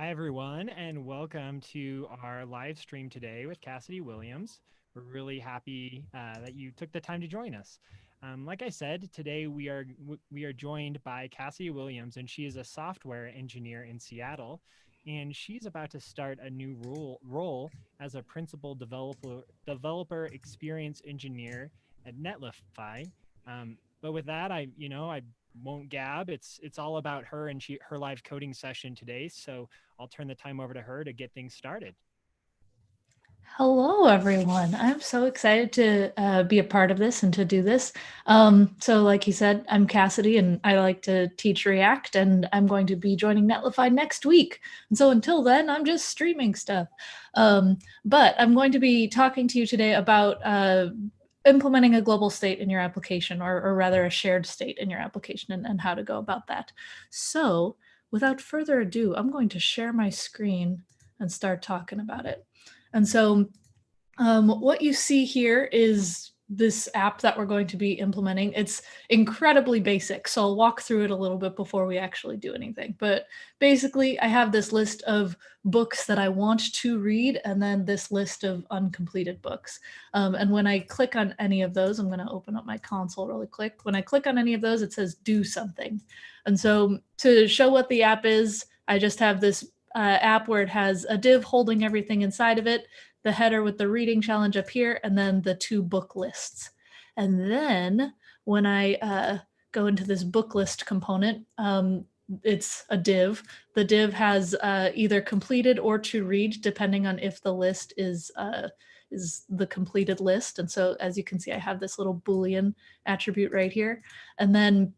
Hi, everyone, and welcome to our live stream today with Cassidy Williams. We're really happy that you took the time to join us. Like I said, today we are joined by Cassie Williams, and she is a software engineer in Seattle, and she's about to start a new role as a principal developer experience engineer at Netlify. But with that, I won't gab. It's all about her and her live coding session today. So I'll turn the time over to her to get things started. Hello, everyone. I'm so excited to be a part of this and to do this. So, like you said, I'm Cassidy and I like to teach React, and I'm going to be joining Netlify next week. And so, until then, I'm just streaming stuff. But I'm going to be talking to you today about implementing a global state in your application, or rather, a shared state in your application, and how to go about that. So, without further ado, I'm going to share my screen and start talking about it. And so what you see here is this app that we're going to be implementing. It's incredibly basic, so I'll walk through it a little bit before we actually do anything. But basically, I have this list of books that I want to read, and then this list of uncompleted books. And when I click on any of those, I'm going to open up my console really quick. When I click on any of those, it says do something. And so to show what the app is, I just have this app where it has a div holding everything inside of it, the header with the reading challenge up here, and then the two book lists. And then when I go into this book list component, it's a div. The div has either completed or to read, depending on if the list is the completed list. And so as you can see, I have this little Boolean attribute right here. And then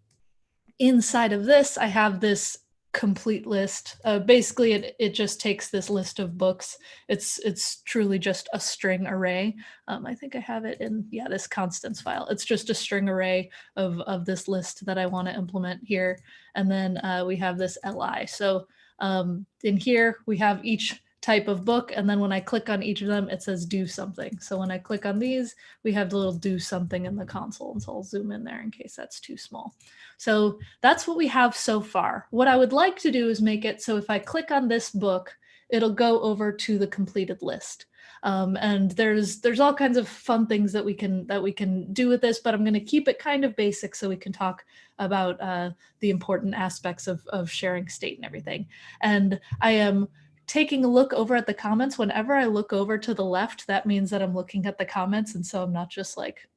inside of this, I have this complete list. Basically, it just takes this list of books. It's truly just a string array. I think I have it in this constants file. It's just a string array of this list that I want to implement here. And then we have this li. So in here we have each type of book, and then when I click on each of them, it says do something. So when I click on these, we have the little do something in the console, and so I'll zoom in there in case that's too small. So that's what we have so far. What I would like to do is make it so if I click on this book, it'll go over to the completed list. And there's all kinds of fun things that we can do with this, but I'm going to keep it kind of basic so we can talk about the important aspects of sharing state and everything. And I am taking a look over at the comments. Whenever I look over to the left, that means that I'm looking at the comments, and so I'm not just like,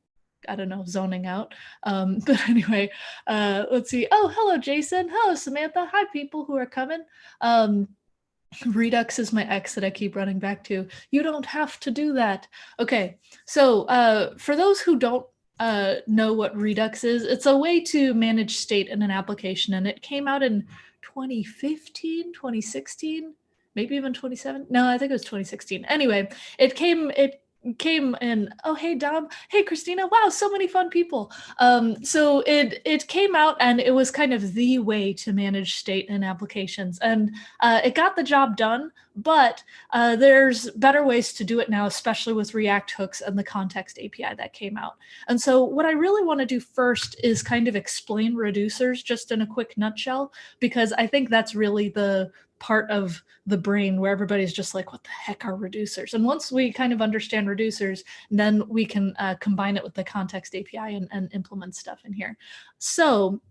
I don't know, zoning out. But anyway, let's see. Oh, hello, Jason. Hello, Samantha. Hi, people who are coming. Redux is my ex that I keep running back to. You don't have to do that. Okay, so for those who don't know what Redux is, it's a way to manage state in an application, and it came out in 2015, 2016, maybe even 2017. No, I think it was 2016. Anyway, it came in. Oh, hey, Dom. Hey, Christina. Wow, so many fun people. So it came out, and it was kind of the way to manage state in applications, and it got the job done. But there's better ways to do it now, especially with React hooks and the context API that came out. And so what I really want to do first is kind of explain reducers just in a quick nutshell, because I think that's really the part of the brain where everybody's just like, what the heck are reducers? And once we kind of understand reducers, then we can combine it with the context API and implement stuff in here. So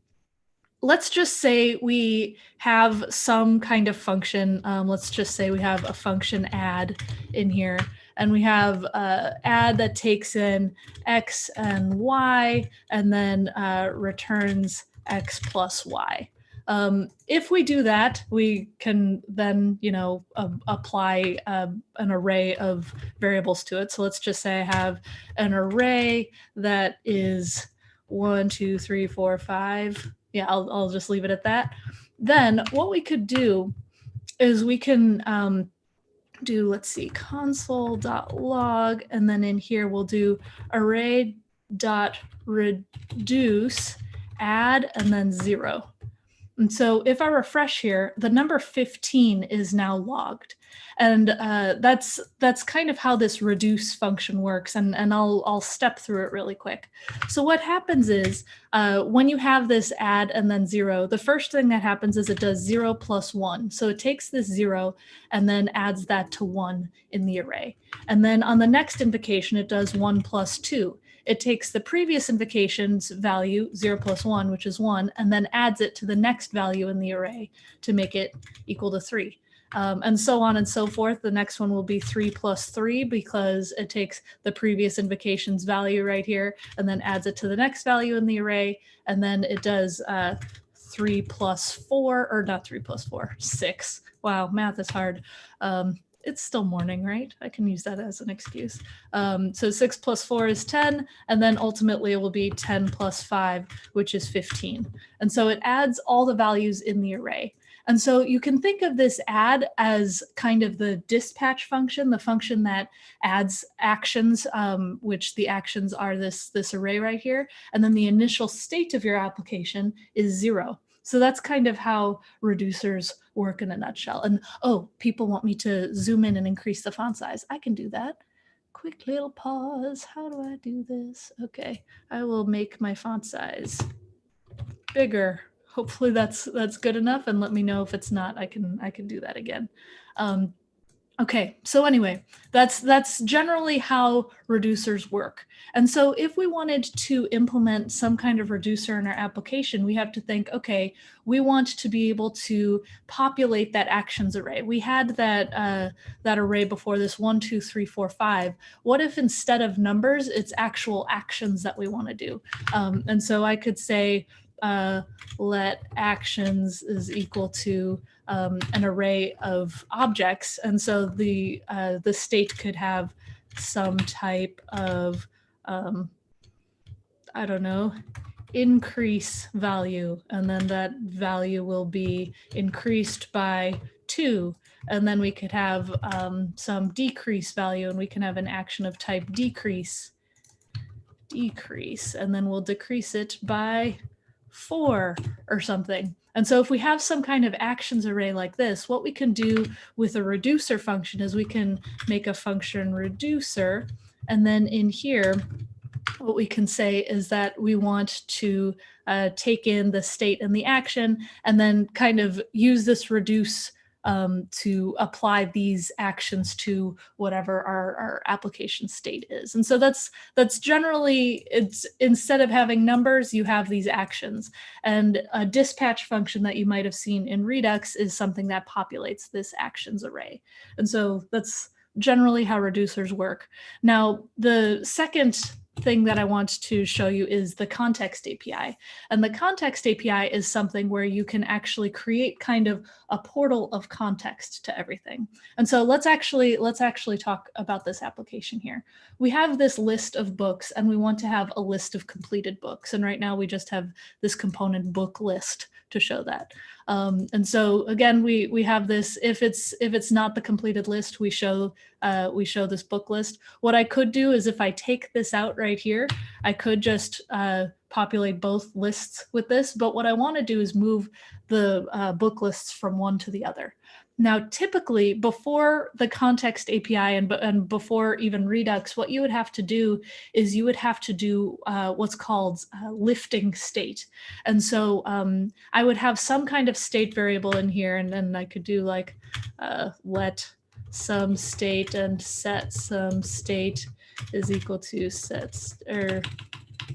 let's just say we have some kind of function. Let's just say we have a function add in here, and we have add that takes in x and y, and then returns x plus y. If we do that, we can then, apply an array of variables to it. So let's just say I have an array that is 1, 2, 3, 4, 5. Yeah, I'll just leave it at that. Then what we could do is we can do, let's see, console.log, and then in here we'll do array.reduce add and then 0. And so if I refresh here, the number 15 is now logged. And that's kind of how this reduce function works. And I'll step through it really quick. So what happens is when you have this add and then 0, the first thing that happens is it does 0 plus 1. So it takes this 0 and then adds that to 1 in the array. And then on the next invocation, it does 1 plus 2. It takes the previous invocation's value, 0 plus 1, which is 1, and then adds it to the next value in the array to make it equal to 3. And so on and so forth. The next one will be 3 plus 3 because it takes the previous invocation's value right here and then adds it to the next value in the array. And then it does 3 plus 4, or not 3 plus 4, 6. Wow, math is hard. It's still morning, right? I can use that as an excuse. So 6 plus 4 is 10, and then ultimately it will be 10 plus 5, which is 15. And so it adds all the values in the array. And so you can think of this add as kind of the dispatch function, the function that adds actions, which the actions are this array right here. And then the initial state of your application is 0. So that's kind of how reducers work in a nutshell. And oh, people want me to zoom in and increase the font size. I can do that. Quick little pause. How do I do this? Okay, I will make my font size bigger. Hopefully that's good enough, and let me know if it's not. I can do that again. Okay, so anyway, that's generally how reducers work. And so if we wanted to implement some kind of reducer in our application, we have to think, okay, we want to be able to populate that actions array. We had that array before, this 1, 2, 3, 4, 5. What if instead of numbers, it's actual actions that we want to do? And so I could say, let actions is equal to an array of objects, and so the state could have some type of I don't know, increase value, and then that value will be increased by 2, and then we could have some decrease value, and we can have an action of type decrease, and then we'll decrease it by 4 or something. And so if we have some kind of actions array like this, what we can do with a reducer function is we can make a function reducer, and then in here, what we can say is that we want to take in the state and the action, and then kind of use this reduce to apply these actions to whatever our application state is. And so that's generally, it's instead of having numbers, you have these actions. And a dispatch function that you might have seen in Redux is something that populates this actions array. And so that's generally how reducers work. Now, the second thing that I want to show you is the context API. And the context API is something where you can actually create kind of a portal of context to everything. And so let's actually talk about this application here. We have this list of books, and we want to have a list of completed books. And right now we just have this component book list to show that. And so again, we have this, if it's not the completed list, we show this book list. What I could do is if I take this out right here, I could just populate both lists with this. But what I want to do is move the book lists from one to the other. Now, typically, before the context API and before even Redux, what you would have to do is you would have to do what's called lifting state. And so I would have some kind of state variable in here, and then I could do like let some state and set some state is equal to sets or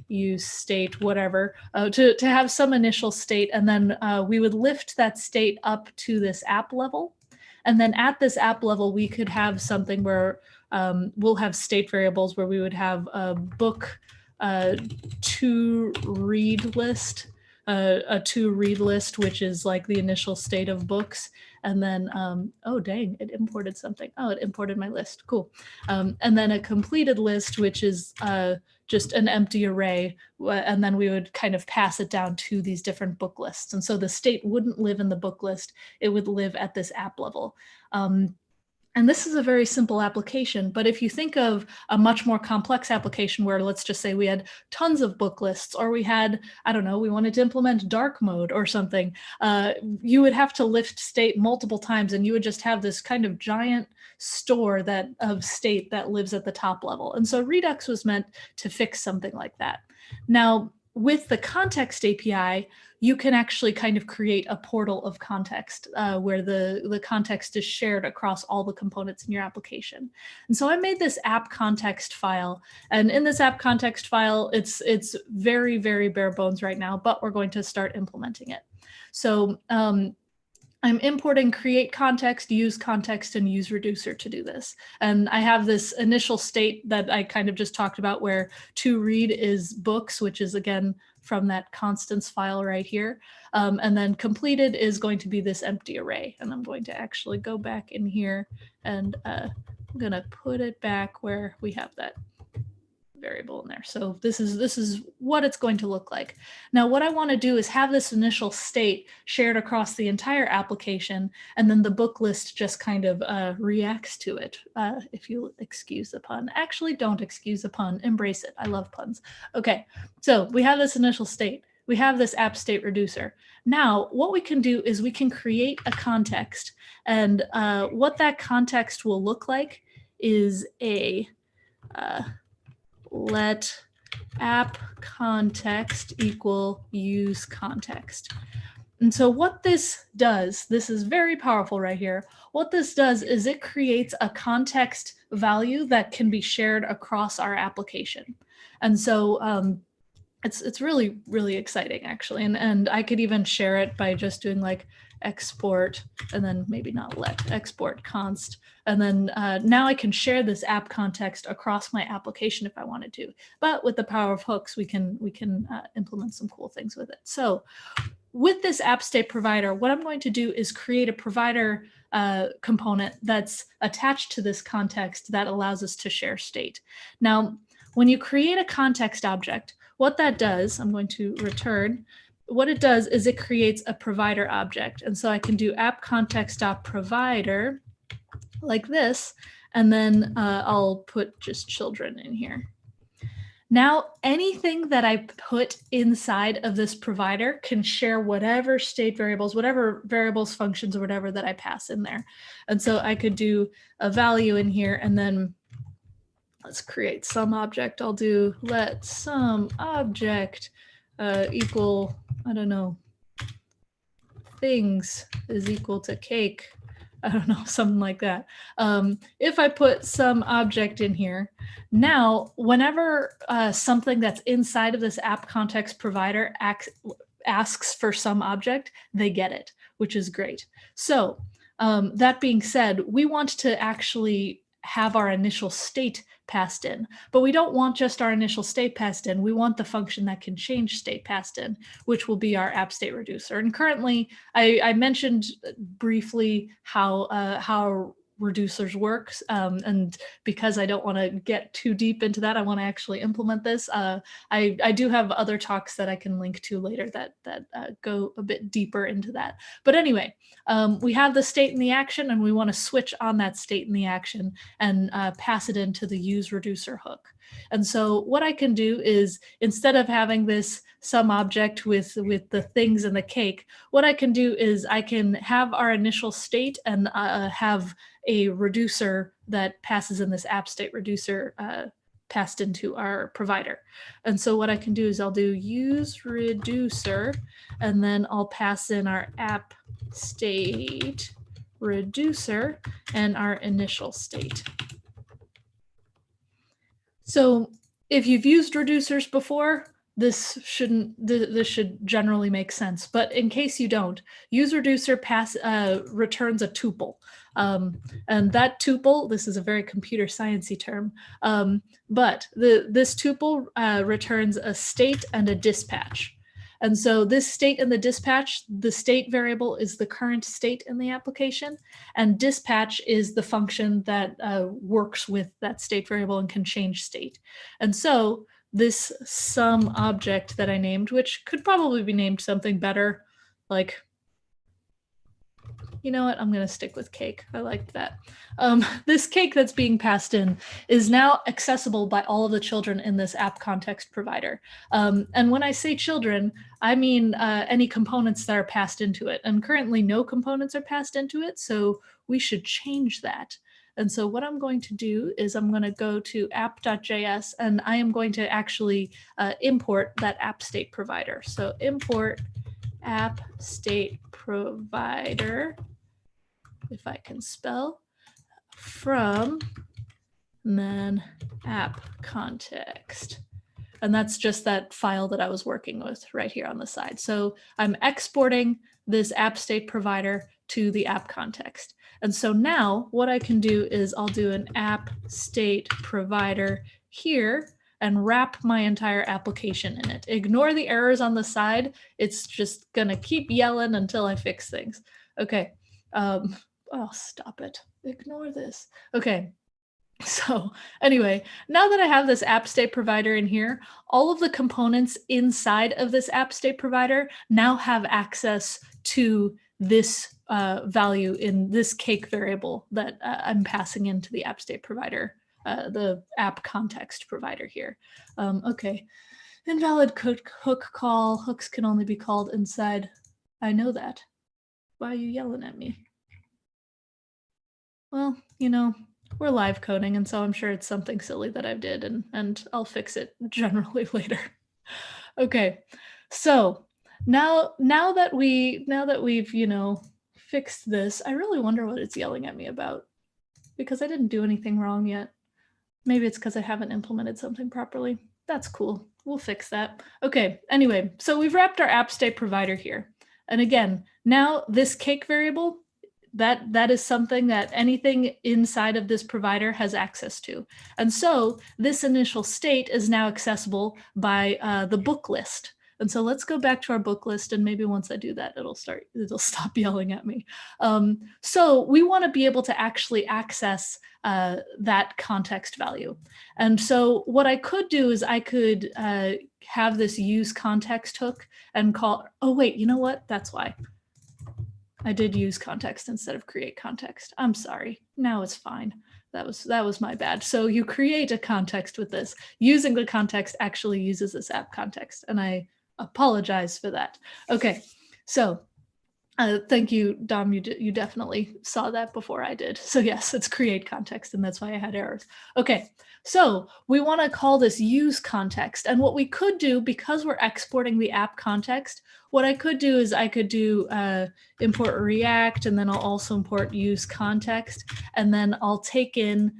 use state, whatever, to have some initial state. And then we would lift that state up to this app level. And then at this app level, we could have something where we'll have state variables where we would have a book to read list, a to read list, which is like the initial state of books. And then, oh, dang, it imported something. Oh, it imported my list. Cool. And then a completed list, which is just an empty array. And then we would kind of pass it down to these different book lists. And so the state wouldn't live in the book list. It would live at this app level. And this is a very simple application, but if you think of a much more complex application where, let's just say we had tons of book lists, or we had, I don't know, we wanted to implement dark mode or something, you would have to lift state multiple times, and you would just have this kind of giant store of state that lives at the top level. And so Redux was meant to fix something like that. Now, with the context API, you can actually kind of create a portal of context where the context is shared across all the components in your application. And so I made this app context file. And in this app context file, it's very, very bare bones right now, but we're going to start implementing it. So I'm importing create context, use context, and use reducer to do this. And I have this initial state that I kind of just talked about where to read is books, which is again from that constants file right here. And then completed is going to be this empty array. And I'm going to actually go back in here and I'm going to put it back where we have that variable in there. So this is what it's going to look like. Now, what I want to do is have this initial state shared across the entire application, and then the book list just kind of reacts to it. If you excuse the pun. Actually, don't excuse the pun. Embrace it. I love puns. Okay, so we have this initial state. We have this app state reducer. Now, what we can do is we can create a context, and what that context will look like is a let app context equal use context. And so what this does, this is very powerful right here. What this does is it creates a context value that can be shared across our application. And so it's really, really exciting actually. And I could even share it by just doing like export and then maybe not let export const. And then now I can share this app context across my application if I wanted to. But with the power of hooks, we can implement some cool things with it. So with this app state provider, what I'm going to do is create a provider component that's attached to this context that allows us to share state. Now, when you create a context object, what that does, I'm going to return, what it does is it creates a provider object. And so I can do app context.provider like this, and then I'll put just children in here. Now, anything that I put inside of this provider can share whatever state variables, whatever variables, functions, or whatever that I pass in there. And so I could do a value in here, and then let's create some object. I'll do let some object equal, I don't know, things is equal to cake. I don't know, something like that. If I put some object in here, now whenever something that's inside of this app context provider asks for some object, they get it, which is great. So that being said, we want to actually have our initial state passed in, but we don't want just our initial state passed in. We want the function that can change state passed in, which will be our app state reducer. And currently, I mentioned briefly how reducers works, and because I don't want to get too deep into that, I want to actually implement this. I do have other talks that I can link to later that go a bit deeper into that. But anyway, we have the state in the action, and we want to switch on that state in the action and pass it into the use reducer hook. And so what I can do is, instead of having this some object with the things and the cake, what I can do is I can have our initial state and have a reducer that passes in this app state reducer passed into our provider. And so what I can do is I'll do use reducer, and then I'll pass in our app state reducer and our initial state. So if you've used reducers before, this should generally make sense. But in case you don't, use reducer returns a tuple. And that tuple, this is a very computer sciencey term, but this tuple returns a state and a dispatch. And so this state and the dispatch, the state variable is the current state in the application, and dispatch is the function that works with that state variable and can change state. And so this some object that I named, which could probably be named something better, like You know what? I'm going to stick with cake. I like that. This cake that's being passed in is now accessible by all of the children in this app context provider. And when I say children, I mean any components that are passed into it. And currently no components are passed into it, so we should change that. And so what I'm going to do is I'm going to go to app.js, and I am going to actually import that app state provider. So import app state provider, if I can spell, from, and then app context. And that's just that file that I was working with right here on the side. So I'm exporting this app state provider to the app context. And so now what I can do is I'll do an app state provider here and wrap my entire application in it. Ignore the errors on the side. It's just gonna keep yelling until I fix things. Okay. Oh, stop it. Ignore this. Okay. So anyway, now that I have this app state provider in here, all of the components inside of this app state provider now have access to this value in this cake variable that I'm passing into the app state provider, the app context provider here. Okay, invalid hook call. Hooks can only be called inside. I know that. Why are you yelling at me? Well, you know, we're live coding, and so I'm sure it's something silly that I did, and I'll fix it generally later. Okay, so now that we've, you know, fixed this, I really wonder what it's yelling at me about, because I didn't do anything wrong yet. Maybe it's because I haven't implemented something properly. That's cool. We'll fix that. Okay, anyway, so we've wrapped our app state provider here. And again, now this cake variable, that is something that anything inside of this provider has access to. And so this initial state is now accessible by the book list. And so let's go back to our book list, and maybe once I do that, it'll stop yelling at me. So we want to be able to actually access that context value. And so what I could do is I could have this use context hook and call, oh wait, you know what? That's why. I did use context instead of create context. I'm sorry. Now it's fine. That was my bad. So you create a context with this. Using the context actually uses this app context, and I apologize for that. Okay, so thank you, Dom. You definitely saw that before I did. So yes, it's create context, and that's why I had errors. Okay, so we want to call this use context. And what we could do, because we're exporting the app context, what I could do is I could do import React, and then I'll also import use context, and then I'll take in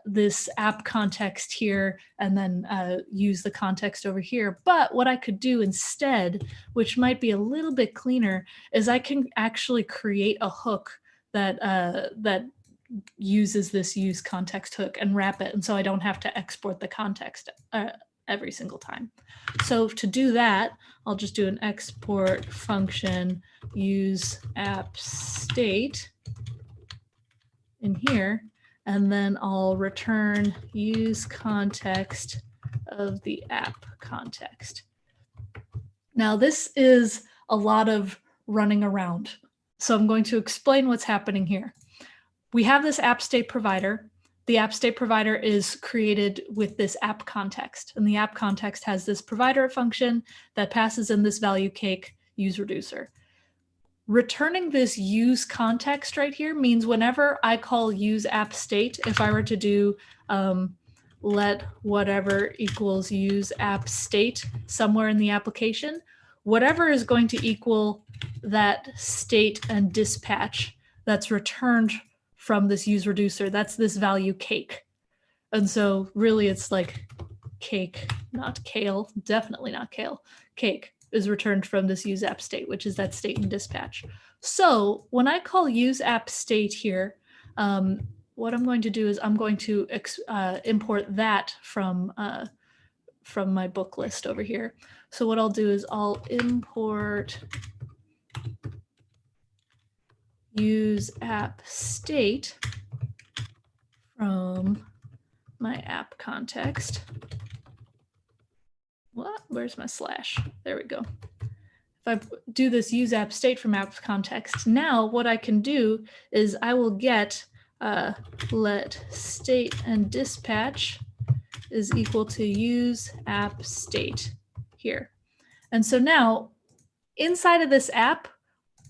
this app context here, and then use the context over here. But what I could do instead, which might be a little bit cleaner, is I can actually create a hook that that uses this use context hook and wrap it, and so I don't have to export the context every single time. So to do that, I'll just do an export function use app state in here, and then I'll return use context of the app context. Now this is a lot of running around, so I'm going to explain what's happening here. We have this app state provider. The app state provider is created with this app context, and the app context has this provider function that passes in this value cake use reducer. Returning this use context right here means whenever I call use app state, if I were to do let whatever equals use app state somewhere in the application, whatever is going to equal that state and dispatch that's returned from this use reducer, that's this value cake. And so really it's like cake, not kale, definitely not kale. Cake is returned from this use app state, which is that state and dispatch. So when I call use app state here, what I'm going to do is I'm going to import that from my book list over here. So what I'll do is I'll import use app state from my app context. What? Where's my slash? There we go. If I do this use app state from app context, now what I can do is I will get let state and dispatch is equal to use app state here. And so now inside of this app,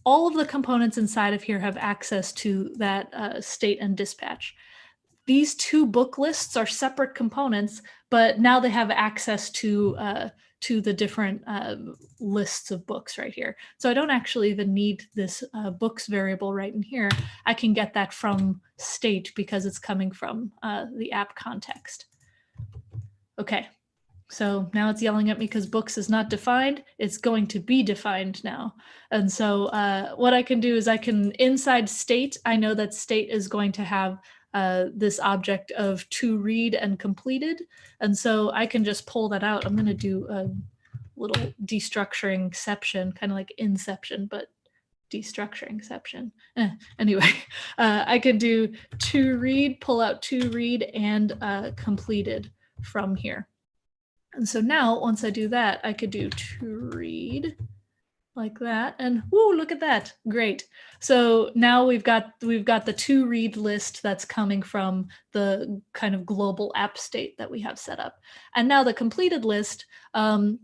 all of the components inside of here have access to that state and dispatch. These two book lists are separate components, but now they have access to the different lists of books right here. So I don't actually even need this books variable right in here. I can get that from state because it's coming from the app context. Okay, so now it's yelling at me because books is not defined. It's going to be defined now. And so what I can do is I can, inside state, I know that state is going to have this object of to read and completed. And so I can just pull that out. I'm going to do a little destructuring exception, kind of like inception, but destructuring exception. Anyway, I can do to read, pull out to read and completed from here. And so now once I do that, I could do to read like that, and whoo, look at that, great. So now we've got the to read list that's coming from the kind of global app state that we have set up. And now the completed list, you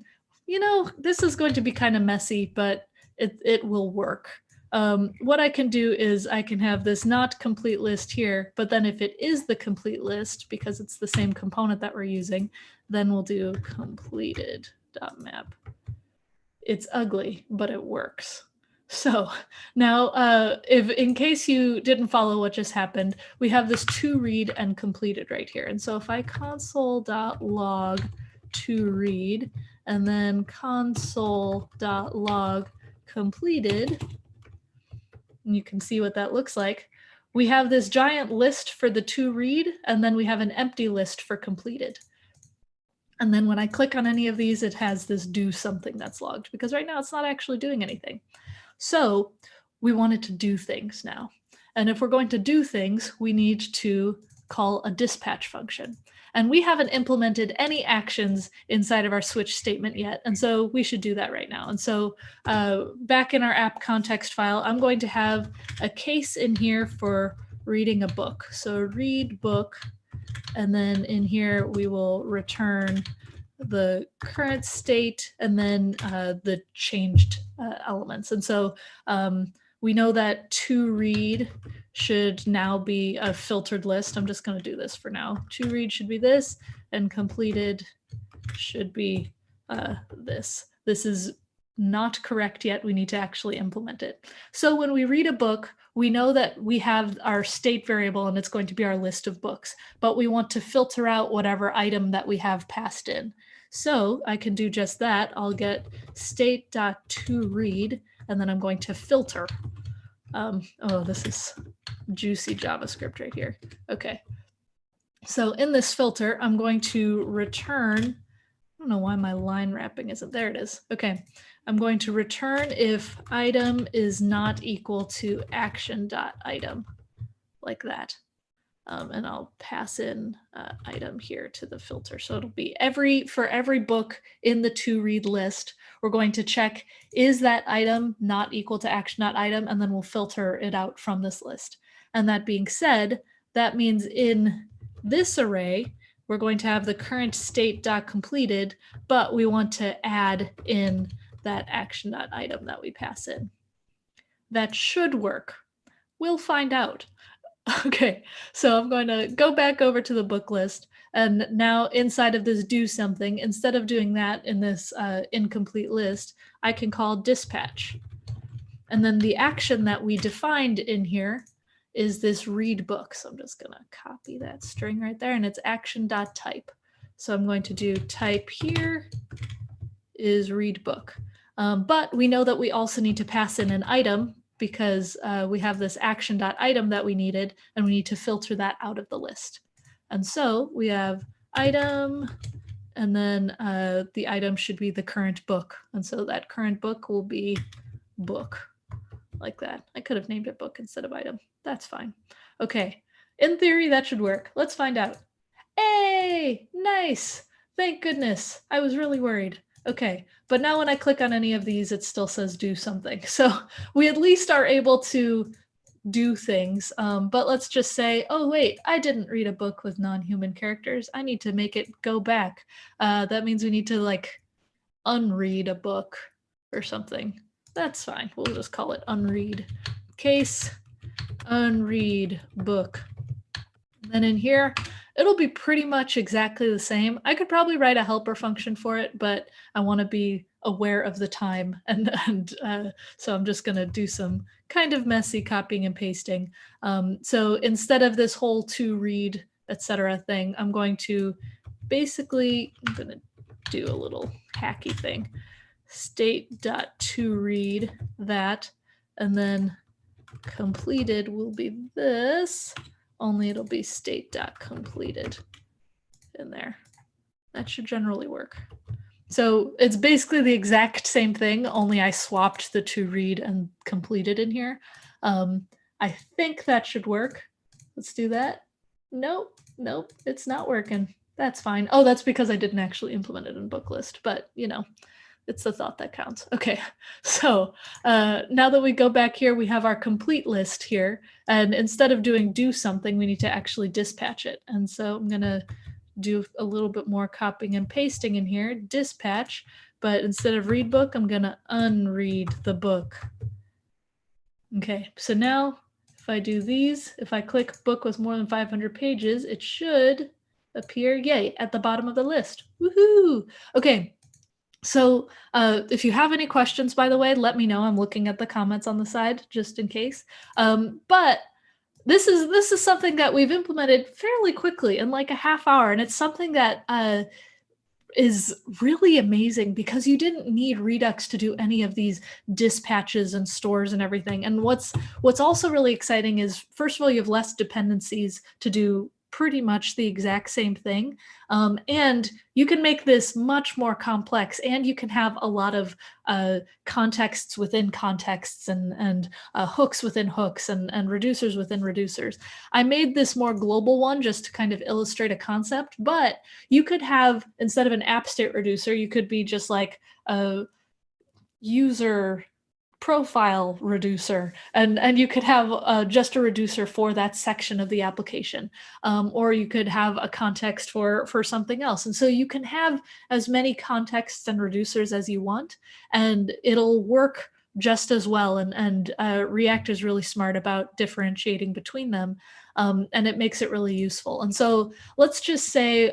know, this is going to be kind of messy, but it will work. What I can do is I can have this not complete list here, but then if it is the complete list, because it's the same component that we're using, then we'll do completed.map. It's ugly, but it works. So now, if in case you didn't follow what just happened, we have this to read and completed right here. And so if I console.log to read and then console.log completed, and you can see what that looks like. We have this giant list for the to read, and then we have an empty list for completed. And then when I click on any of these, it has this do something that's logged, because right now it's not actually doing anything. So we wanted to do things now. And if we're going to do things, we need to call a dispatch function. And we haven't implemented any actions inside of our switch statement yet. And so we should do that right now. And so back in our app context file, I'm going to have a case in here for reading a book. So read book. And then in here, we will return the current state and then the changed elements. And so we know that to read should now be a filtered list. I'm just going to do this for now. To read should be this, and completed should be this. This is not correct yet. We need to actually implement it. So when we read a book, we know that we have our state variable and it's going to be our list of books, but we want to filter out whatever item that we have passed in. So I can do just that. I'll get state.toRead, and then I'm going to filter. Oh, this is juicy JavaScript right here. Okay. So in this filter, I'm going to return, I don't know why my line wrapping isn't, there it is. Okay. I'm going to return if item is not equal to action.item, like that. And I'll pass in item here to the filter. So it'll be for every book in the to read list, we're going to check, is that item not equal to action.item? And then we'll filter it out from this list. And that being said, that means in this array, we're going to have the current state.completed, but we want to add in that action.item that we pass in. That should work. We'll find out. Okay, so I'm going to go back over to the book list, and now inside of this do something, instead of doing that in this incomplete list, I can call dispatch. And then the action that we defined in here is this read book. So I'm just going to copy that string right there, and it's action.type. So I'm going to do type here is read book. But we know that we also need to pass in an item, because we have this action.item that we needed, and we need to filter that out of the list. And so we have item, and then the item should be the current book. And so that current book will be book, like that. I could have named it book instead of item. That's fine. Okay, in theory, that should work. Let's find out. Hey, nice. Thank goodness. I was really worried. Okay, but now when I click on any of these, it still says do something. So we at least are able to do things. But let's just say, oh, wait, I didn't read a book with non-human characters. I need to make it go back. That means we need to like unread a book or something. That's fine. We'll just call it unread case, unread book. And then in here, it'll be pretty much exactly the same. I could probably write a helper function for it, but I want to be aware of the time. So I'm just going to do some kind of messy copying and pasting. So instead of this whole to read, etc. thing, I'm going to basically, I'm going to do a little hacky thing. State.toRead that, and then completed will be this, only it'll be state.completed in there. That should generally work. So it's basically the exact same thing, only I swapped the to read and completed in here. I think that should work. Let's do that. Nope, it's not working. That's fine. Oh, that's because I didn't actually implement it in book list, but you know, it's the thought that counts. Okay, so now that we go back here, we have our complete list here. And instead of doing do something, we need to actually dispatch it. And so I'm gonna do a little bit more copying and pasting in here, dispatch, but instead of read book, I'm gonna unread the book. Okay, so now if I do these, if I click book with more than 500 pages, it should appear, yay, at the bottom of the list. Woohoo! Okay. So if you have any questions, by the way, let me know. I'm looking at the comments on the side just in case. But this is something that we've implemented fairly quickly in like a half hour, and it's something that is really amazing because you didn't need Redux to do any of these dispatches and stores and everything. And what's also really exciting is, first of all, you have less dependencies to do pretty much the exact same thing. And you can make this much more complex, and you can have a lot of contexts within contexts and hooks within hooks and reducers within reducers. I made this more global one just to kind of illustrate a concept, but you could have, instead of an app state reducer, you could be just like a user profile reducer, and you could have just a reducer for that section of the application, or you could have a context for something else. And so you can have as many contexts and reducers as you want, and it'll work just as well. And React is really smart about differentiating between them, and it makes it really useful. And so let's just say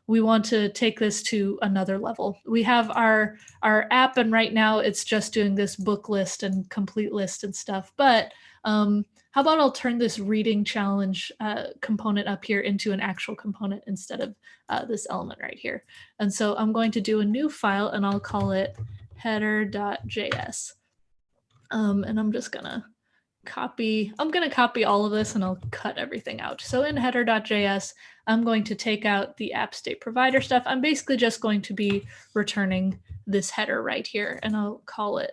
we want to take this to another level. We have our app, and right now it's just doing this book list and complete list and stuff. But how about I'll turn this reading challenge component up here into an actual component instead of this element right here. And so I'm going to do a new file, and I'll call it header.js. And I'm just gonna copy all of this, and I'll cut everything out. So in header.js, I'm going to take out the app state provider stuff. I'm basically just going to be returning this header right here, and I'll call it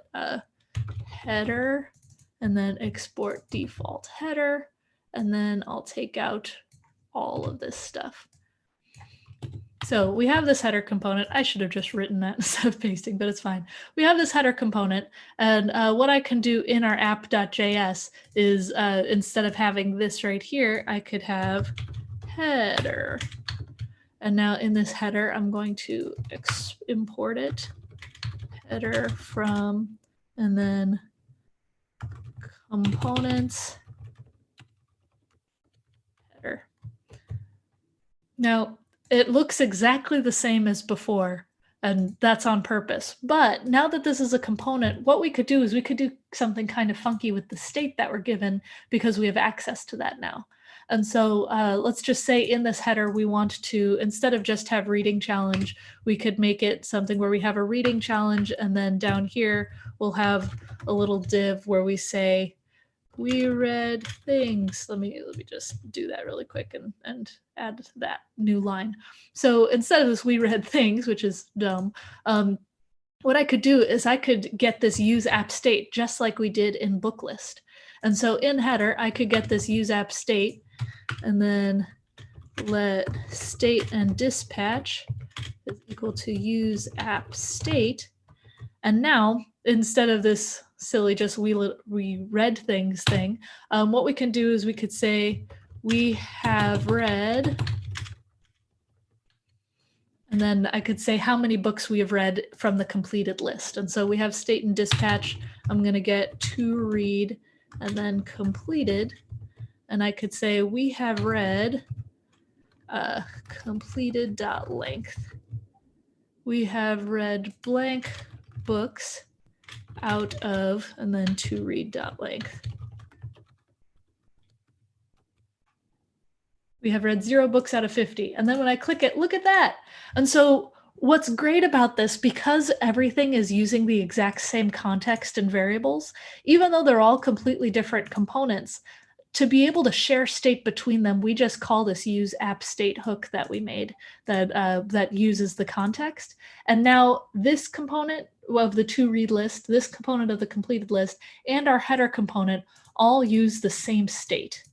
header, and then export default header, and then I'll take out all of this stuff. So we have this header component. I should have just written that instead of pasting, but it's fine. We have this header component, and what I can do in our app.js is instead of having this right here, I could have header. And now in this header, I'm going to import it, header from, and then components, header. Now, it looks exactly the same as before, and that's on purpose. But now that this is a component, what we could do is we could do something kind of funky with the state that we're given, because we have access to that now. And so let's just say in this header, we want to, instead of just have reading challenge, we could make it something where we have a reading challenge, and then down here, we'll have a little div where we say, we read things. Let me just do that really quick and add that new line. So instead of this we read things, which is dumb, what I could do is I could get this use app state just like we did in book list. And so in header, I could get this use app state, and then let state and dispatch is equal to use app state. And now, instead of this silly just we read things thing, what we can do is we could say we have read, and then I could say how many books we have read from the completed list. And so we have state and dispatch. I'm going to get to read and then completed. And I could say we have read completed.length. We have read blank books out of, and then to read.length. We have read 0 books out of 50. And then when I click it, look at that. And so what's great about this, because everything is using the exact same context and variables, even though they're all completely different components, to be able to share state between them, we just call this use app state hook that we made that uses the context. And now this component of the to read list, this component of the completed list, and our header component all use the same state.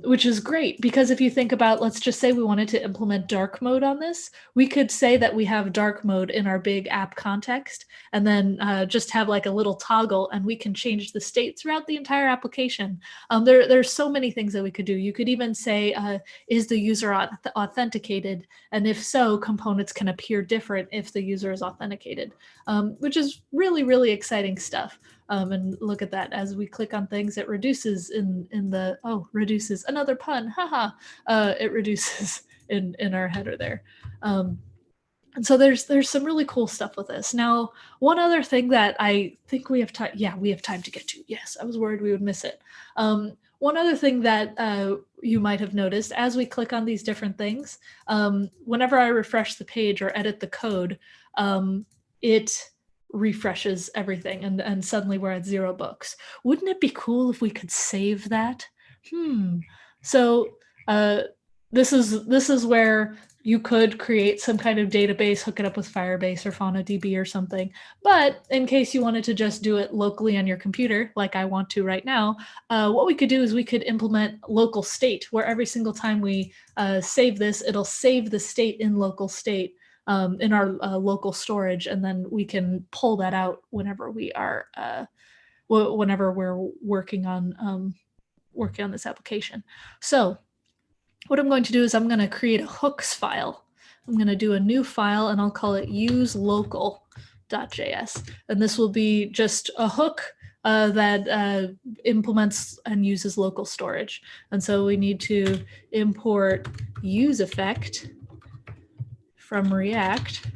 Which is great, because if you think about, let's just say we wanted to implement dark mode on this, we could say that we have dark mode in our big app context, and then just have like a little toggle, and we can change the state throughout the entire application. There's so many things that we could do. You could even say, is the user authenticated? And if so, components can appear different if the user is authenticated, which is really, really exciting stuff. And look at that, as we click on things, it reduces reduces, another pun, haha, it reduces in our header there. And so there's some really cool stuff with this. Now, one other thing that I think we have time, we have time to get to. Yes, I was worried we would miss it. One other thing that you might have noticed, as we click on these different things, whenever I refresh the page or edit the code, it refreshes everything, and suddenly we're at 0 books. Wouldn't it be cool if we could save that? So this is where you could create some kind of database, hook it up with Firebase or FaunaDB or something. But in case you wanted to just do it locally on your computer, like I want to right now, what we could do is we could implement local state, where every single time we save this, it'll save the state in local state in our local storage, and then we can pull that out whenever we are, whenever we're working on this application. So what I'm going to do is I'm going to create a hooks file. I'm going to do a new file, and I'll call it uselocal.js. And this will be just a hook that implements and uses local storage. And so we need to import useEffect from React.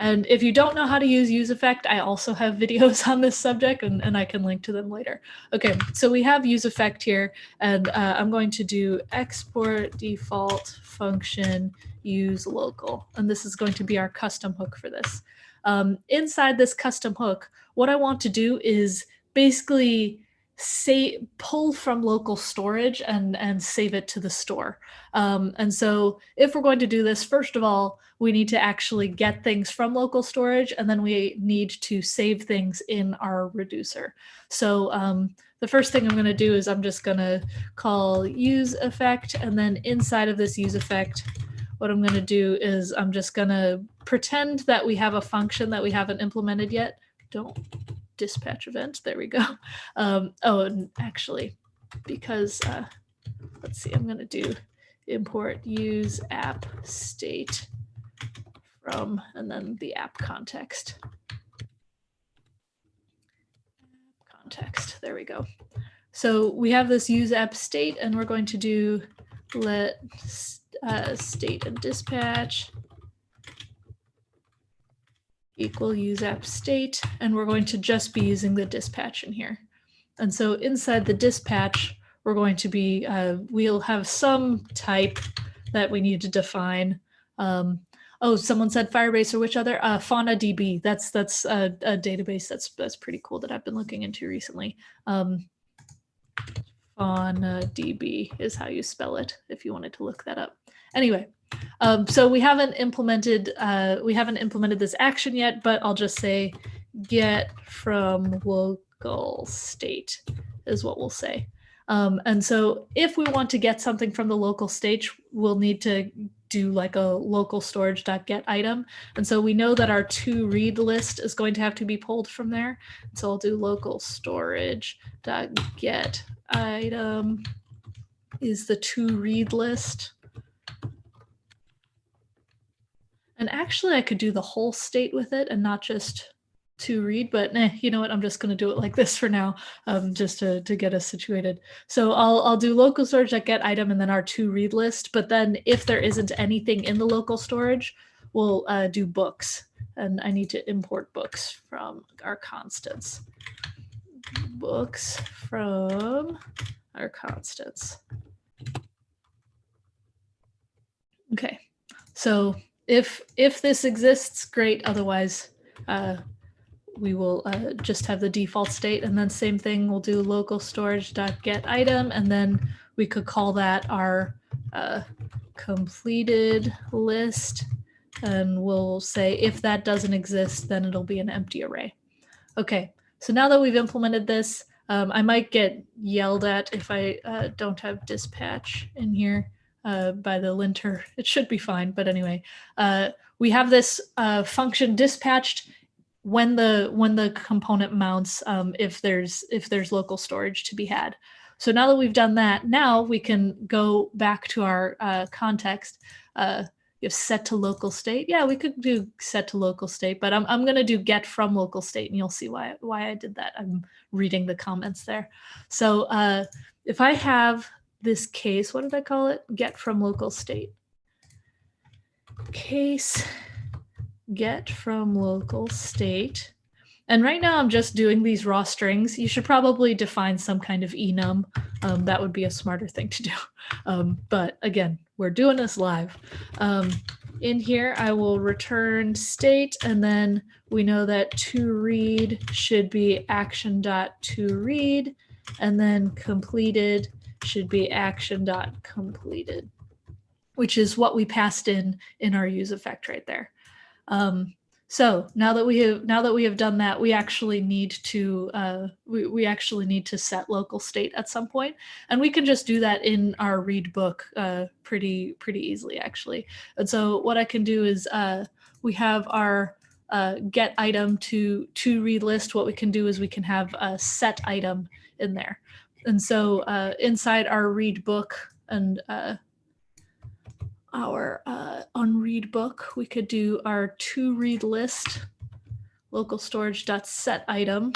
And if you don't know how to use useEffect, I also have videos on this subject, and I can link to them later. Okay, so we have useEffect here, and I'm going to do export default function use local, and this is going to be our custom hook for this. Inside this custom hook, what I want to do is basically pull from local storage and save it to the store. And so if we're going to do this, first of all, we need to actually get things from local storage, and then we need to save things in our reducer. So the first thing I'm going to do is I'm just going to call useEffect, and then inside of this useEffect, what I'm going to do is I'm just going to pretend that we have a function that we haven't implemented yet. Don't dispatch event. There we go. And actually, because let's see, I'm going to do import use app state from, and then the app context. There we go. So we have this use app state, and we're going to do let state and dispatch equal use app state, and we're going to just be using the dispatch in here. And so inside the dispatch, we're going to be, we'll have some type that we need to define. Oh, someone said Firebase, or which other? FaunaDB. That's a database that's pretty cool that I've been looking into recently. FaunaDB is how you spell it if you wanted to look that up. Anyway, so we haven't implemented this action yet, but I'll just say get from local state is what we'll say. And so if we want to get something from the local state, we'll need to do like a local storage.get item. And so we know that our to read list is going to have to be pulled from there. So I'll do local storage.get item is the to read list. And actually I could do the whole state with it and not just to read, but you know what? I'm just going to do it like this for now, just to get us situated. So I'll do local storage.get item and then our to read list. But then if there isn't anything in the local storage, we'll do books. And I need to import books from our constants. Books from our constants. Okay, so if this exists, great. Otherwise, we will just have the default state. And then same thing, we'll do local storage.get item, and then we could call that our completed list. And we'll say if that doesn't exist, then it'll be an empty array. Okay, so now that we've implemented this, I might get yelled at if I don't have dispatch in here by the linter. It should be fine, but anyway, we have this function dispatched when the component mounts, if there's local storage to be had. So now that we've done that, now we can go back to our context. You have set to local state. Yeah, we could do set to local state, but I'm going to do get from local state, and you'll see why I did that. I'm reading the comments there. So if I have this case, what did I call it? Get from local state. Case get from local state. And right now I'm just doing these raw strings. You should probably define some kind of enum. That would be a smarter thing to do. But again, we're doing this live. In here, I will return state, and then we know that to read should be action.toRead, and then completed should be action.completed, which is what we passed in our use effect right there. So now that we have done that, we actually need to we actually need to set local state at some point, and we can just do that in our read book pretty easily actually. And so what I can do is we have our get item to read list. What we can do is we can have a set item in there, and so inside our read book and our unread book, we could do our to read list, local storage.set item.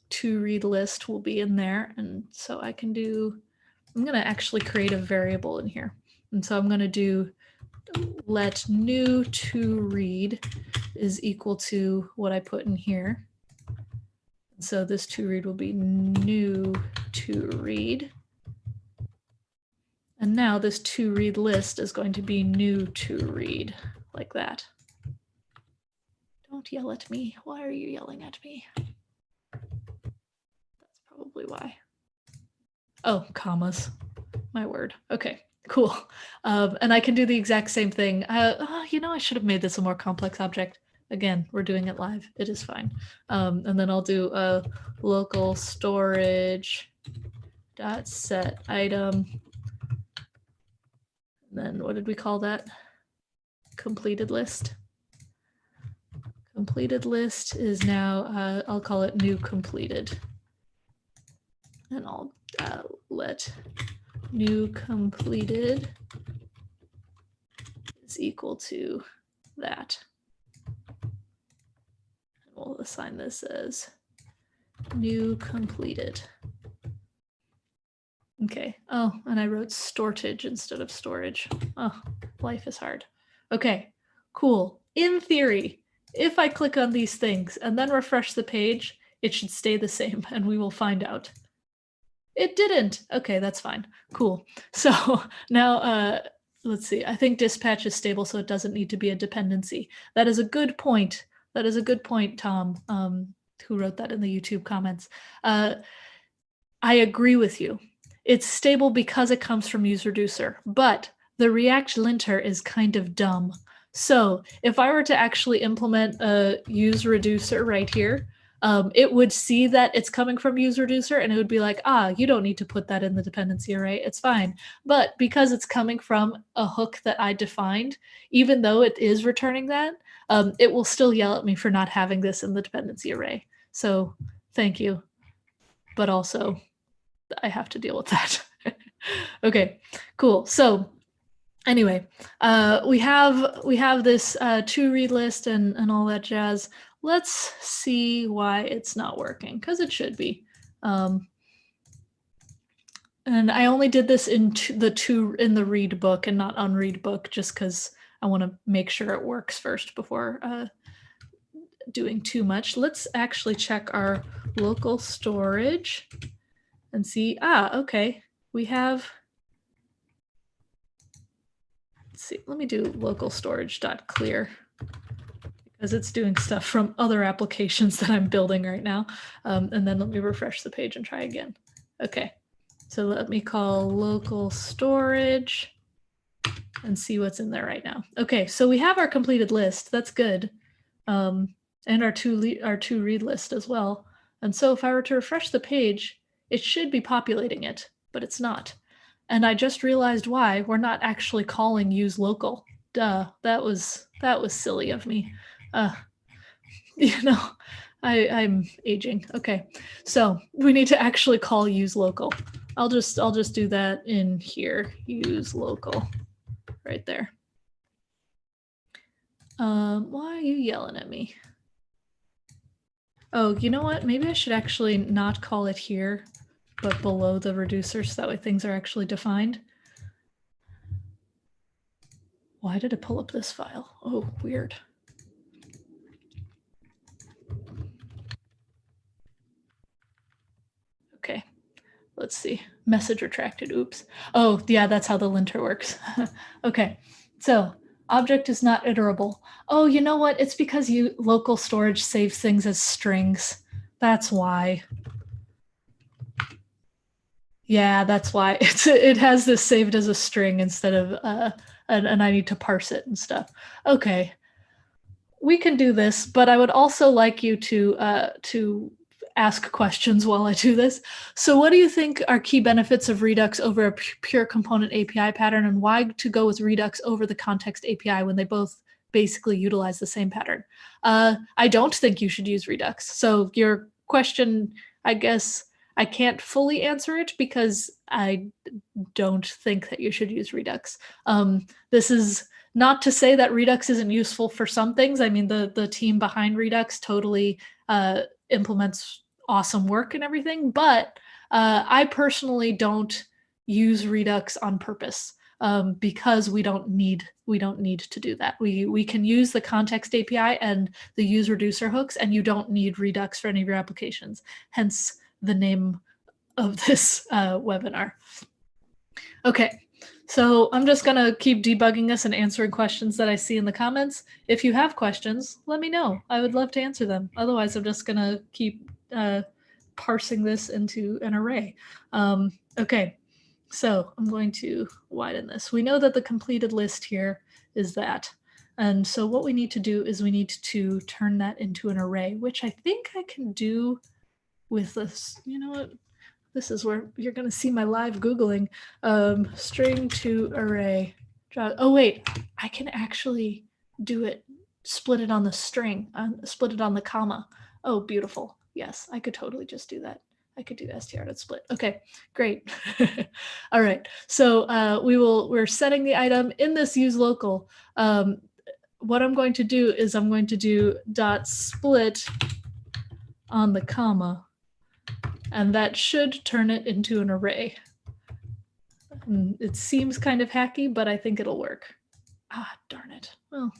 To read list will be in there. And so I'm going to actually create a variable in here. And so I'm going to do let new to read is equal to what I put in here. So this to read will be new to read. And now this to read list is going to be new to read, like that. Don't yell at me. Why are you yelling at me? That's probably why. Oh, commas. My word. Okay, cool. And I can do the exact same thing. You know, I should have made this a more complex object. Again, we're doing it live. It is fine. And then I'll do a local storage dot set item. Then what did we call that? Completed list. Completed list is now, I'll call it new completed. And I'll let new completed is equal to that. And we'll assign this as new completed. Okay. Oh, and I wrote storage instead of storage. Oh, life is hard. Okay, cool. In theory, if I click on these things and then refresh the page, it should stay the same, and we will find out. It didn't. Okay, that's fine. Cool. So now, let's see. I think dispatch is stable, so it doesn't need to be a dependency. That is a good point. That is a good point, Tom, who wrote that in the YouTube comments. I agree with you. It's stable because it comes from useReducer, but the React linter is kind of dumb. So if I were to actually implement a useReducer right here, it would see that it's coming from use reducer and it would be like, you don't need to put that in the dependency array. It's fine. But because it's coming from a hook that I defined, even though it is returning that, it will still yell at me for not having this in the dependency array. So thank you. But also, I have to deal with that. Okay, cool. So anyway, we have this to read list and all that jazz. Let's see why it's not working, because it should be. And I only did this in the read book and not unread book, just because I want to make sure it works first before doing too much. Let's actually check our local storage and see. Okay, we have. Let's see. Let me do local storage.clear. Because it's doing stuff from other applications that I'm building right now. And then let me refresh the page and try again. Okay, so let me call local storage and see what's in there right now. Okay, so we have our completed list. That's good. And our to read list as well. And so if I were to refresh the page, it should be populating it, but it's not. And I just realized why. We're not actually calling use local. Duh, that was silly of me. I'm aging. Okay, so we need to actually call use local. I'll just do that in here. Use local, right there. Why are you yelling at me? Oh, you know what? Maybe I should actually not call it here, but below the reducer, so that way things are actually defined. Why did it pull up this file? Oh, weird. Okay, let's see. Message retracted. Oops. Oh, yeah, that's how the linter works. Okay, so object is not iterable. Oh, you know what? It's because local storage saves things as strings. That's why. Yeah, that's why. It has this saved as a string instead of and I need to parse it and stuff. Okay, we can do this, but I would also like you to ask questions while I do this. So what do you think are key benefits of Redux over a pure component API pattern, and why to go with Redux over the context API when they both basically utilize the same pattern? I don't think you should use Redux. So your question, I guess I can't fully answer it because I don't think that you should use Redux. This is not to say that Redux isn't useful for some things. I mean, the team behind Redux totally implements awesome work and everything, but I personally don't use Redux on purpose because we don't need to do that. We can use the context API and the use reducer hooks, and you don't need Redux for any of your applications. Hence the name of this webinar. Okay, so I'm just gonna keep debugging this and answering questions that I see in the comments. If you have questions, let me know. I would love to answer them. Otherwise, I'm just gonna keep parsing this into an array. Okay, so I'm going to widen this. We know that the completed list here is that. And so what we need to do is we need to turn that into an array, which I think I can do with this. You know what? This is where you're going to see my live Googling. String to array. Oh, wait, I can actually do it, split it on the string, split it on the comma. Oh, beautiful. Yes, I could totally just do that. I could do str.split. Okay, great. All right, so we're setting the item in this use local. What I'm going to do is I'm going to do .split on the comma, and that should turn it into an array. It seems kind of hacky, but I think it'll work. Darn it. Well,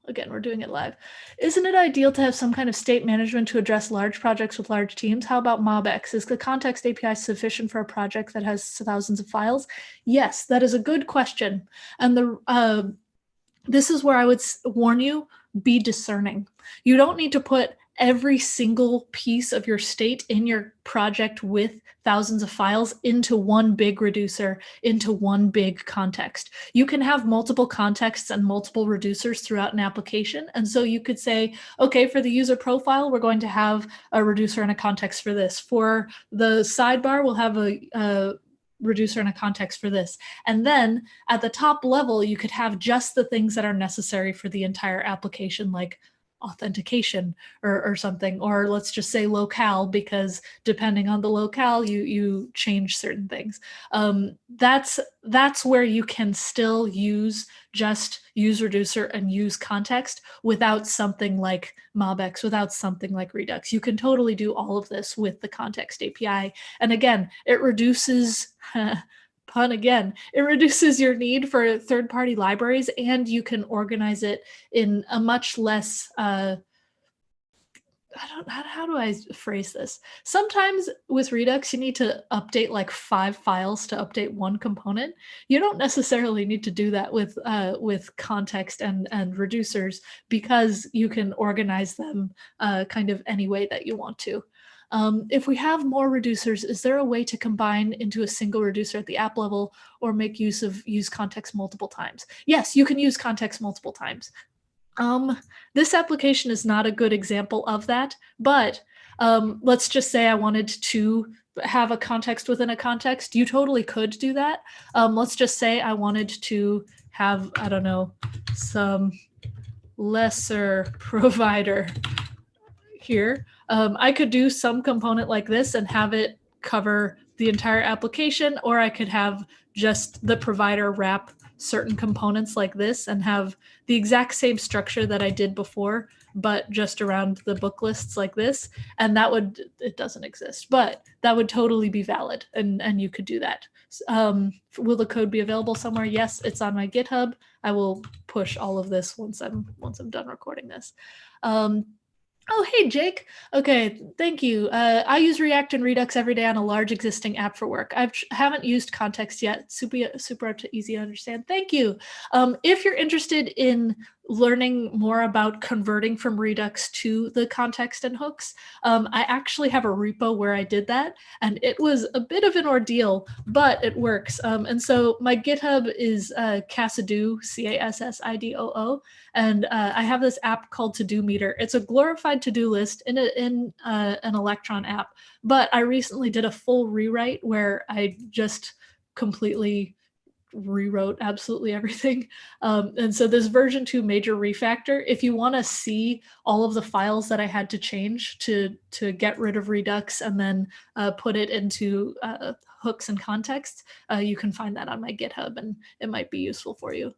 again, we're doing it live. Isn't it ideal to have some kind of state management to address large projects with large teams? How about MobX? Is the context API sufficient for a project that has thousands of files? Yes, that is a good question. And this is where I would warn you, be discerning. You don't need to put every single piece of your state in your project with thousands of files into one big reducer, into one big context. You can have multiple contexts and multiple reducers throughout an application. And so you could say, okay, for the user profile, we're going to have a reducer and a context for this. For the sidebar, we'll have a reducer and a context for this. And then at the top level, you could have just the things that are necessary for the entire application, like authentication or something, or let's just say locale, because depending on the locale, you change certain things. That's where you can still use reducer and use context without something like MobX, without something like Redux. You can totally do all of this with the context API. And again, it reduces pun again, it reduces your need for third-party libraries, and you can organize it in a much less, how do I phrase this? Sometimes with Redux, you need to update like 5 files to update one component. You don't necessarily need to do that with context and reducers, because you can organize them kind of any way that you want to. If we have more reducers, is there a way to combine into a single reducer at the app level, or make use context multiple times? Yes, you can use context multiple times. This application is not a good example of that, but let's just say I wanted to have a context within a context. You totally could do that. Let's just say I wanted to have, I don't know, some lesser provider here. I could do some component like this and have it cover the entire application, or I could have just the provider wrap certain components like this and have the exact same structure that I did before, but just around the book lists like this. And it doesn't exist, but that would totally be valid, and you could do that. Will the code be available somewhere? Yes, it's on my GitHub. I will push all of this once I'm done recording this. Oh, hey, Jake. Okay, thank you. I use React and Redux every day on a large existing app for work. I haven't used context yet. Super easy to understand. Thank you. If you're interested in learning more about converting from Redux to the context and hooks, I actually have a repo where I did that, and it was a bit of an ordeal, but it works. And so my GitHub is Cassidoo, Cassidoo, and I have this app called To-Do Meter. It's a glorified to-do list in an Electron app, but I recently did a full rewrite where I just completely rewrote absolutely everything. And so this version 2 major refactor, if you want to see all of the files that I had to change to get rid of Redux and then put it into hooks and context, you can find that on my GitHub, and it might be useful for you.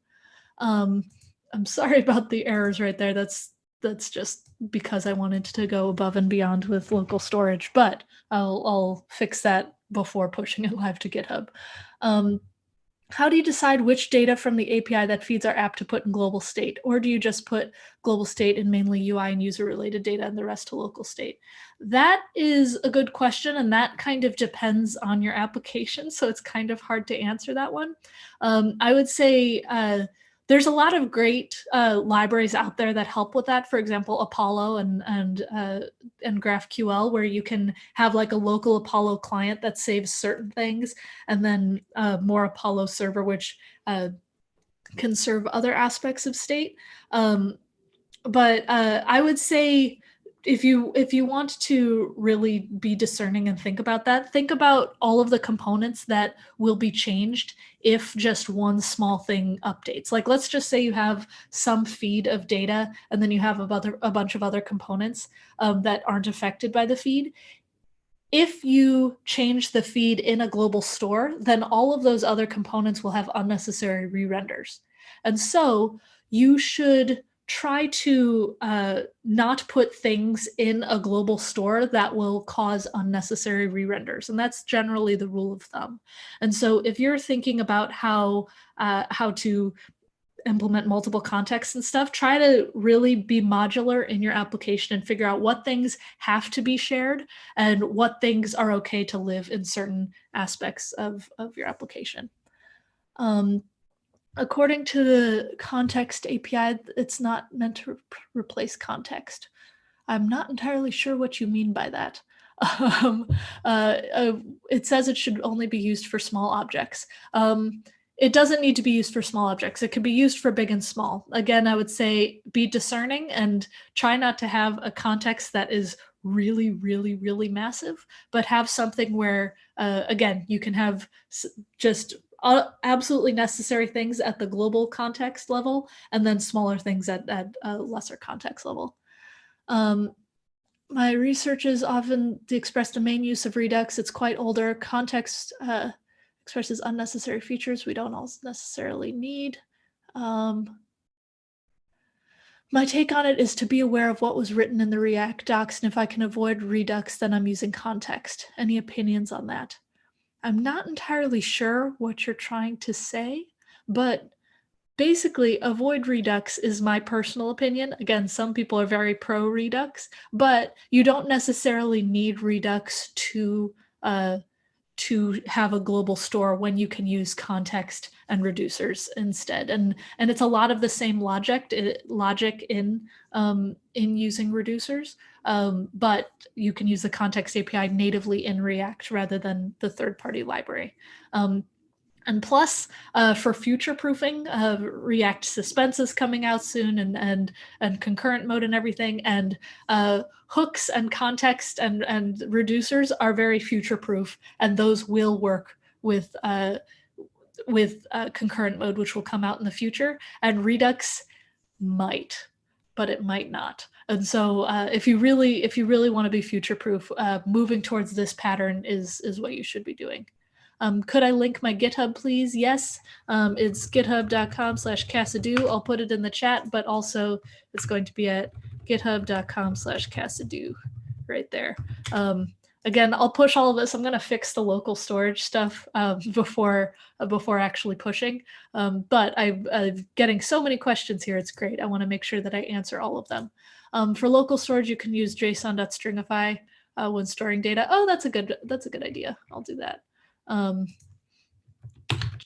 I'm sorry about the errors right there. That's just because I wanted to go above and beyond with local storage, but I'll fix that before pushing it live to GitHub. How do you decide which data from the API that feeds our app to put in global state? Or do you just put global state in mainly UI and user-related data and the rest to local state? That is a good question, and that kind of depends on your application, so it's kind of hard to answer that one. I would say there's a lot of great libraries out there that help with that. For example, Apollo and GraphQL, where you can have like a local Apollo client that saves certain things, and then more Apollo server, which can serve other aspects of state. But I would say if you want to really be discerning and think about that, think about all of the components that will be changed if just one small thing updates. Like, let's just say you have some feed of data, and then you have a bunch of other components that aren't affected by the feed. If you change the feed in a global store, then all of those other components will have unnecessary re-renders. And so you should try to not put things in a global store that will cause unnecessary re-renders. And that's generally the rule of thumb. And so if you're thinking about how to implement multiple contexts and stuff, try to really be modular in your application and figure out what things have to be shared and what things are okay to live in certain aspects of your application. According to the context API, it's not meant to replace context. I'm not entirely sure what you mean by that. Um, it says it should only be used for small objects. It doesn't need to be used for small objects. It could be used for big and small. Again, I would say be discerning and try not to have a context that is really, really, really massive, but have something where, again, you can have just absolutely necessary things at the global context level, and then smaller things at a lesser context level. My research is often the express domain use of Redux. It's quite older. Context expresses unnecessary features we don't all necessarily need. My take on it is to be aware of what was written in the React docs, and if I can avoid Redux, then I'm using context. Any opinions on that? I'm not entirely sure what you're trying to say, but basically, avoid Redux is my personal opinion. Again, some people are very pro Redux, but you don't necessarily need Redux to have a global store when you can use context and reducers instead. And it's a lot of the same logic in using reducers, but you can use the context API natively in React rather than the third-party library. And plus, for future proofing, React Suspense is coming out soon, and concurrent mode and everything. And hooks and context and reducers are very future proof, and those will work with concurrent mode, which will come out in the future. And Redux might, but it might not. And so, if you really want to be future proof, moving towards this pattern is what you should be doing. Could I link my GitHub, please? Yes, it's github.com/Cassidy. I'll put it in the chat, but also it's going to be at github.com/Cassidy right there. Again, I'll push all of this. I'm going to fix the local storage stuff before actually pushing. But I'm getting so many questions here. It's great. I want to make sure that I answer all of them. For local storage, you can use json.stringify when storing data. Oh, that's a good idea. I'll do that.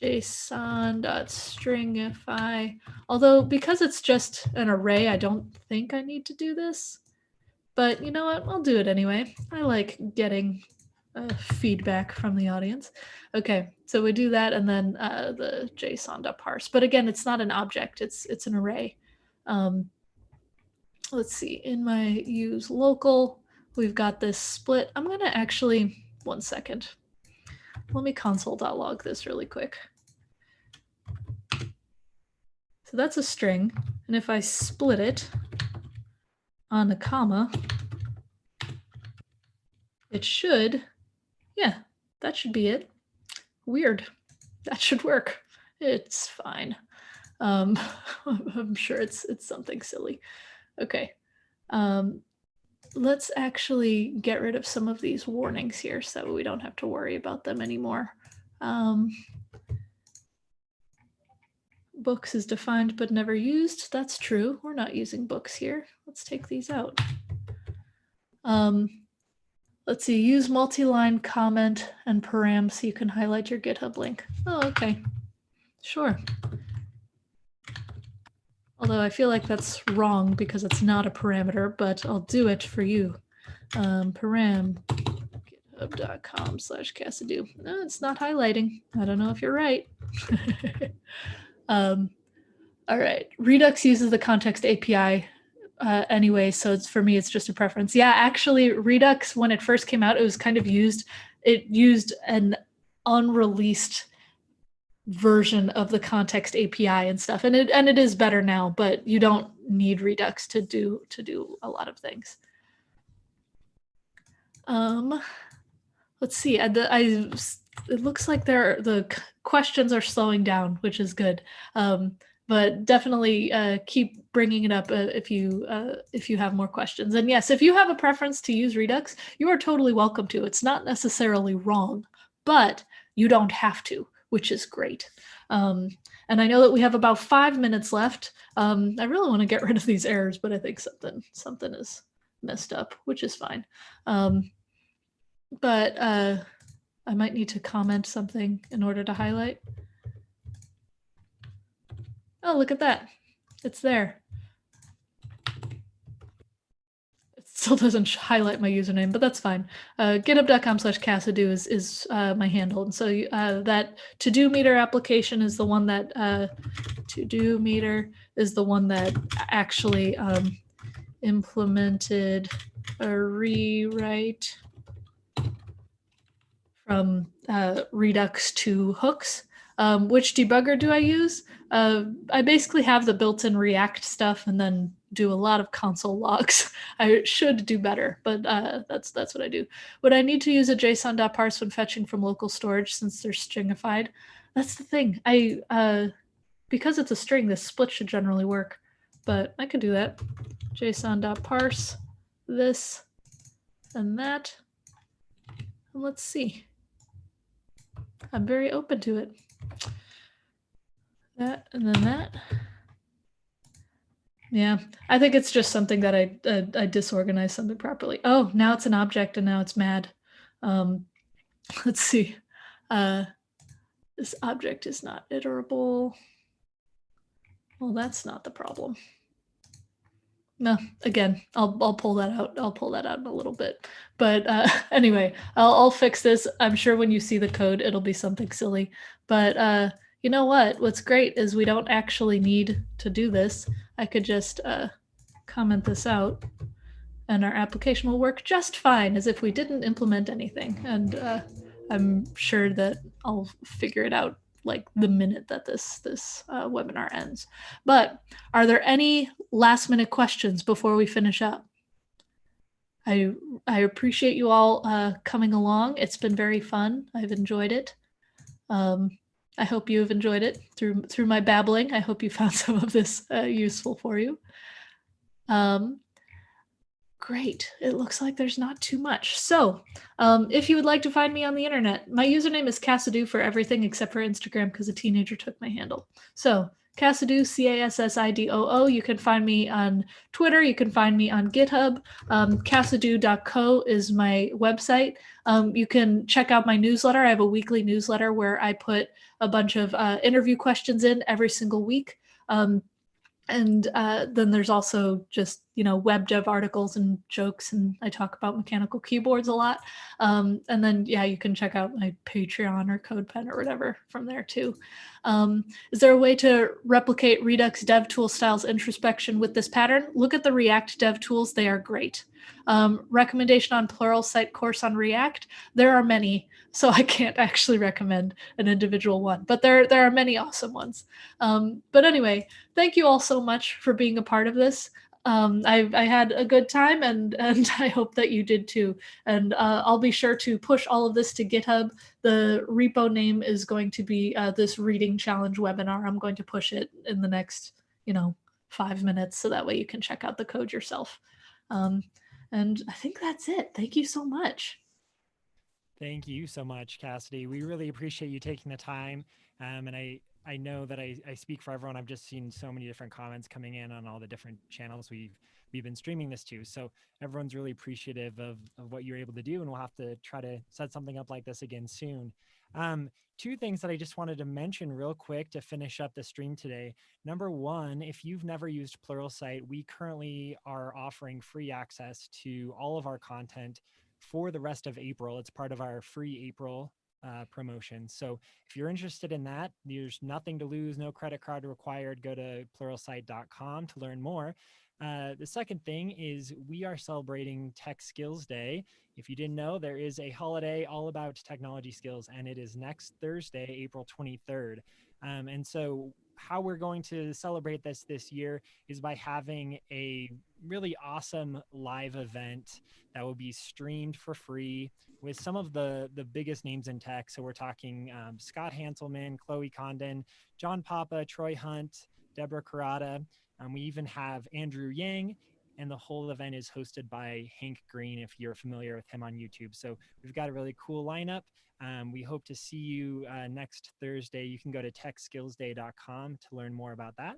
JSON.stringify. Although, because it's just an array, I don't think I need to do this. But you know what? I'll do it anyway. I like getting feedback from the audience. Okay, so we do that, and then the JSON.parse. But again, it's not an object. It's an array. Let's see. In my use local, we've got this split. I'm going to actually, one second. Let me console.log this really quick. So that's a string, and if I split it on a comma, it should, yeah, that should be it. Weird. That should work. It's fine. I'm sure it's something silly. Okay. Let's actually get rid of some of these warnings here so we don't have to worry about them anymore. Books is defined but never used. That's true. We're not using books here. Let's take these out. Let's see, use multi-line comment and param so you can highlight your GitHub link. Oh, okay. Sure. Although I feel like that's wrong because it's not a parameter, but I'll do it for you. Param github.com/Cassidy. No, it's not highlighting. I don't know if you're right. All right. Redux uses the context API anyway, so for me, it's just a preference. Yeah, actually, Redux, when it first came out, it was kind of used an unreleased version of the context API and stuff, and it is better now, but you don't need Redux to do a lot of things. Let's see. It looks like the questions are slowing down, which is good. But definitely keep bringing it up if you have more questions. And yes, if you have a preference to use Redux, you are totally welcome to. It's not necessarily wrong, but you don't have to, which is great. And I know that we have about 5 minutes left. I really want to get rid of these errors, but I think something is messed up, which is fine. But I might need to comment something in order to highlight. Oh, look at that. It's there. It's still doesn't highlight my username, but that's fine. GitHub.com/Cassidy is my handle. And so that to-do meter application is the one that to-do meter is the one that actually implemented a rewrite from Redux to hooks. Which debugger do I use? I basically have the built-in React stuff and then do a lot of console logs. I should do better, but that's what I do. Would I need to use a JSON.parse when fetching from local storage since they're stringified? That's the thing. Because it's a string, this split should generally work, but I could do that. JSON.parse this and that. And let's see. I'm very open to it. That and then that. Yeah, I think it's just something that I disorganized something properly. Oh, now it's an object and now it's mad. Let's see. This object is not iterable. Well, that's not the problem. No, again, I'll pull that out. I'll pull that out in a little bit. But anyway, I'll fix this. I'm sure when you see the code, it'll be something silly. But you know what? What's great is we don't actually need to do this. I could just comment this out, and our application will work just fine, as if we didn't implement anything. And I'm sure that I'll figure it out like the minute that this webinar ends. But are there any last minute questions before we finish up? I appreciate you all coming along. It's been very fun. I've enjoyed it. I hope you have enjoyed it through my babbling. I hope you found some of this useful for you. Great. It looks like there's not too much. So if you would like to find me on the internet, my username is Cassidy for everything except for Instagram because a teenager took my handle. So Cassidy, Cassidoo. You can find me on Twitter. You can find me on GitHub. Cassidoo.co is my website. You can check out my newsletter. I have a weekly newsletter where I put a bunch of interview questions in every single week. And then there's also just, web dev articles and jokes, and I talk about mechanical keyboards a lot. And then, yeah, you can check out my Patreon or CodePen or whatever from there too. Is there a way to replicate Redux DevTool styles introspection with this pattern? Look at the React DevTools. They are great. Recommendation on Pluralsight course on React. There are many, so I can't actually recommend an individual one, but there are many awesome ones. But anyway, thank you all so much for being a part of this. I had a good time, and I hope that you did too. And I'll be sure to push all of this to GitHub. The repo name is going to be this reading challenge webinar. I'm going to push it in the next, 5 minutes, so that way you can check out the code yourself. And I think that's it. Thank you so much. Thank you so much, Cassidy. We really appreciate you taking the time. And I know that I speak for everyone. I've just seen so many different comments coming in on all the different channels we've been streaming this to. So everyone's really appreciative of what you're able to do, and we'll have to try to set something up like this again soon. Two things that I just wanted to mention real quick to finish up the stream today. Number one, if you've never used Pluralsight, we currently are offering free access to all of our content for the rest of April. It's part of our free April promotion. So if you're interested in that, there's nothing to lose, no credit card required. Go to pluralsight.com to learn more. The second thing is we are celebrating Tech Skills Day. If you didn't know, there is a holiday all about technology skills, and it is next Thursday, April 23rd. And so how we're going to celebrate this year is by having a really awesome live event that will be streamed for free with some of the biggest names in tech. So we're talking Scott Hanselman, Chloe Condon, John Papa, Troy Hunt, Deborah Kurata. We even have Andrew Yang, and the whole event is hosted by Hank Green, if you're familiar with him on YouTube. So we've got a really cool lineup. We hope to see you next Thursday. You can go to techskillsday.com to learn more about that.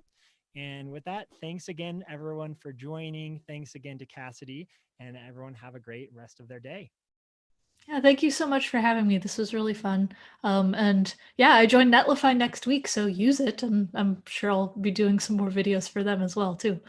And with that, thanks again, everyone, for joining. Thanks again to Cassidy, and everyone have a great rest of their day. Yeah, thank you so much for having me. This was really fun. And yeah, I joined Netlify next week, so use it. And I'm sure I'll be doing some more videos for them as well, too.